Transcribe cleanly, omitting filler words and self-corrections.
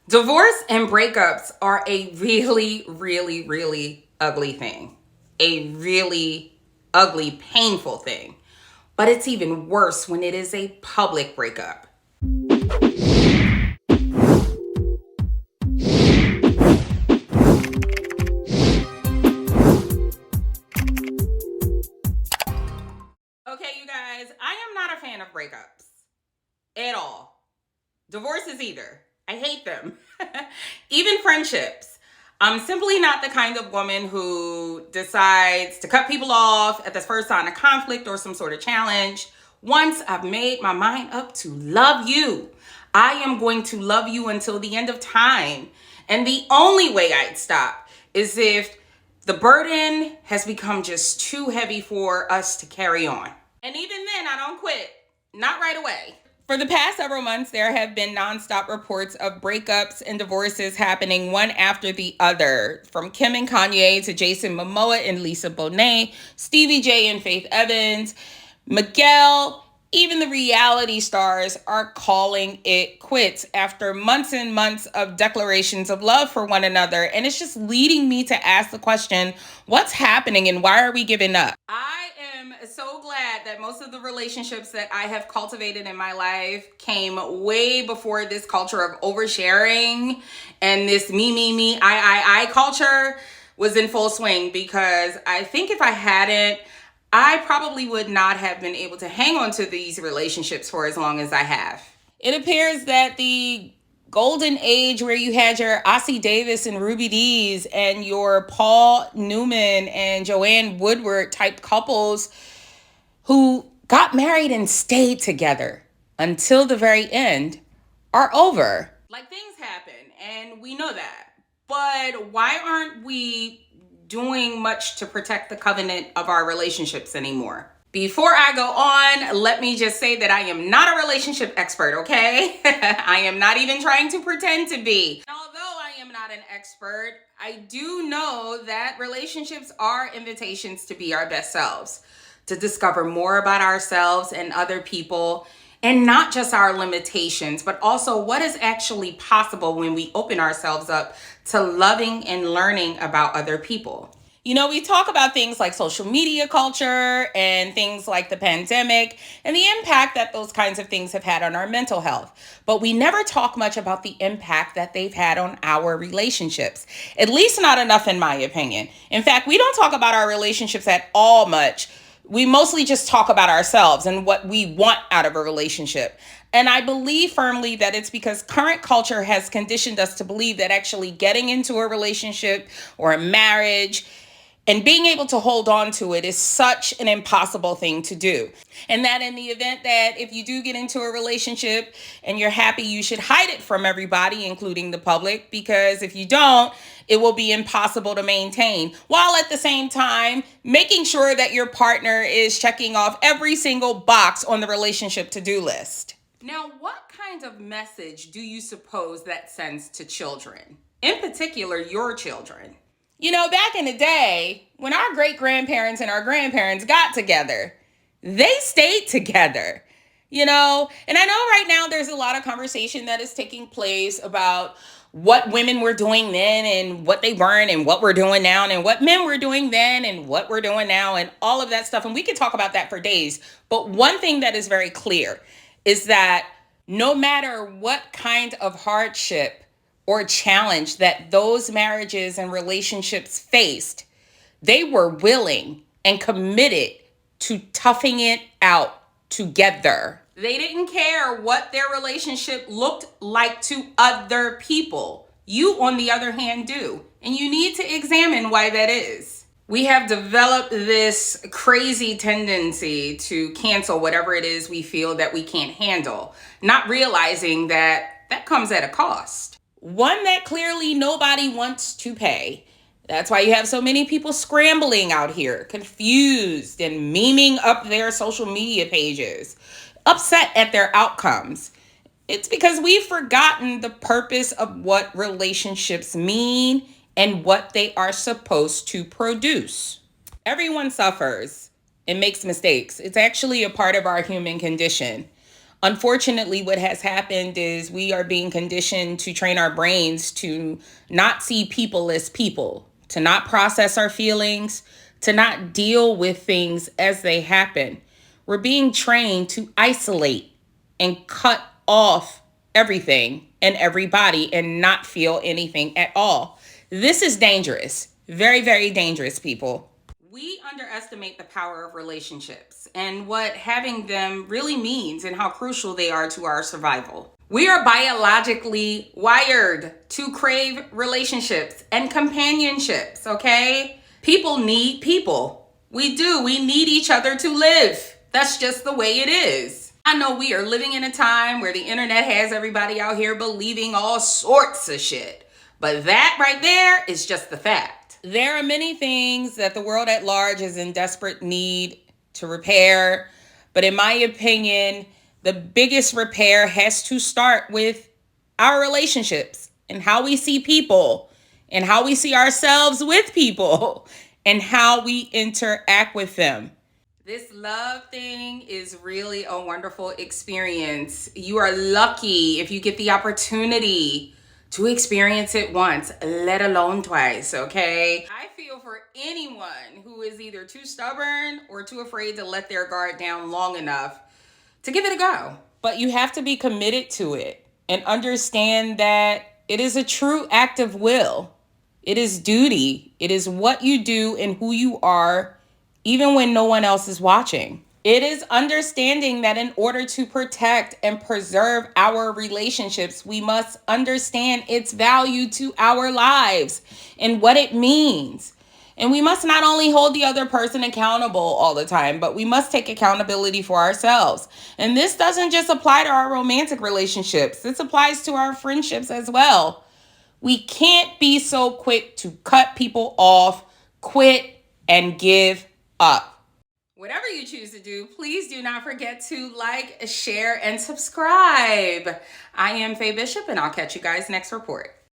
Divorce and breakups are a really, really, really ugly thing. A really ugly, painful thing. But it's even worse when it is a public breakup. Okay, you guys, I am not a fan of breakups at all. Divorces either. I hate them. Even friendships. I'm simply not the kind of woman who decides to cut people off at the first sign of conflict or some sort of challenge. Once I've made my mind up to love you, I am going to love you until the end of time. And the only way I'd stop is if the burden has become just too heavy for us to carry on. And even then, I don't quit. Not right away. For the past several months, there have been nonstop reports of breakups and divorces happening one after the other. From Kim and Kanye to Jason Momoa and Lisa Bonet, Stevie J and Faith Evans, Miguel, even the reality stars are calling it quits after months and months of declarations of love for one another. And it's just leading me to ask the question, what's happening and why are we giving up? I am so glad that most of the relationships that I have cultivated in my life came way before this culture of oversharing and this me, I culture was in full swing, because I think if I hadn't, I probably would not have been able to hang on to these relationships for as long as I have. It appears that the golden age where you had your Ossie Davis and Ruby Dees and your Paul Newman and Joanne Woodward type couples who got married and stayed together until the very end are over. Like, things happen and we know that. But why aren't we doing much to protect the covenant of our relationships anymore? Before I go on, let me just say that I am not a relationship expert, okay? I am not even trying to pretend to be. Although I am not an expert, I do know that relationships are invitations to be our best selves, to discover more about ourselves and other people, and not just our limitations, but also what is actually possible when we open ourselves up to loving and learning about other people. You know, we talk about things like social media culture and things like the pandemic and the impact that those kinds of things have had on our mental health. But we never talk much about the impact that they've had on our relationships, at least not enough, in my opinion. In fact, we don't talk about our relationships at all much. We mostly just talk about ourselves and what we want out of a relationship. And I believe firmly that it's because current culture has conditioned us to believe that actually getting into a relationship or a marriage and being able to hold on to it is such an impossible thing to do. And that in the event that if you do get into a relationship and you're happy, you should hide it from everybody, including the public, because if you don't, it will be impossible to maintain, while at the same time making sure that your partner is checking off every single box on the relationship to-do list. Now, what kind of message do you suppose that sends to children? In particular, your children. You know, back in the day, when our great-grandparents and our grandparents got together, they stayed together, you know? And I know right now there's a lot of conversation that is taking place about what women were doing then and what they weren't and what we're doing now and what men were doing then and what we're doing now and all of that stuff. And we could talk about that for days. But one thing that is very clear is that no matter what kind of hardship or challenge that those marriages and relationships faced, they were willing and committed to toughing it out together. They didn't care what their relationship looked like to other people. You, on the other hand, do. And you need to examine why that is. We have developed this crazy tendency to cancel whatever it is we feel that we can't handle, not realizing that that comes at a cost. One that clearly nobody wants to pay. That's why you have so many people scrambling out here, confused and memeing up their social media pages, upset at their outcomes. It's because we've forgotten the purpose of what relationships mean and what they are supposed to produce. Everyone suffers and makes mistakes. It's actually a part of our human condition. Unfortunately, what has happened is we are being conditioned to train our brains to not see people as people, to not process our feelings, to not deal with things as they happen. We're being trained to isolate and cut off everything and everybody and not feel anything at all. This is dangerous. Very, very dangerous, people. We underestimate the power of relationships and what having them really means and how crucial they are to our survival. We are biologically wired to crave relationships and companionships, okay? People need people. We do. We need each other to live. That's just the way it is. I know we are living in a time where the internet has everybody out here believing all sorts of shit. But that right there is just the fact. There are many things that the world at large is in desperate need to repair. But in my opinion, the biggest repair has to start with our relationships and how we see people and how we see ourselves with people and how we interact with them. This love thing is really a wonderful experience. You are lucky if you get the opportunity to experience it once, let alone twice, okay? I feel for anyone who is either too stubborn or too afraid to let their guard down long enough to give it a go. But you have to be committed to it and understand that it is a true act of will. It is duty. It is what you do and who you are, even when no one else is watching. It is understanding that in order to protect and preserve our relationships, we must understand its value to our lives and what it means. And we must not only hold the other person accountable all the time, but we must take accountability for ourselves. And this doesn't just apply to our romantic relationships. This applies to our friendships as well. We can't be so quick to cut people off, quit, and give up. Whatever you choose to do, please do not forget to like, share, and subscribe. I am Faye Bishop, and I'll catch you guys next report.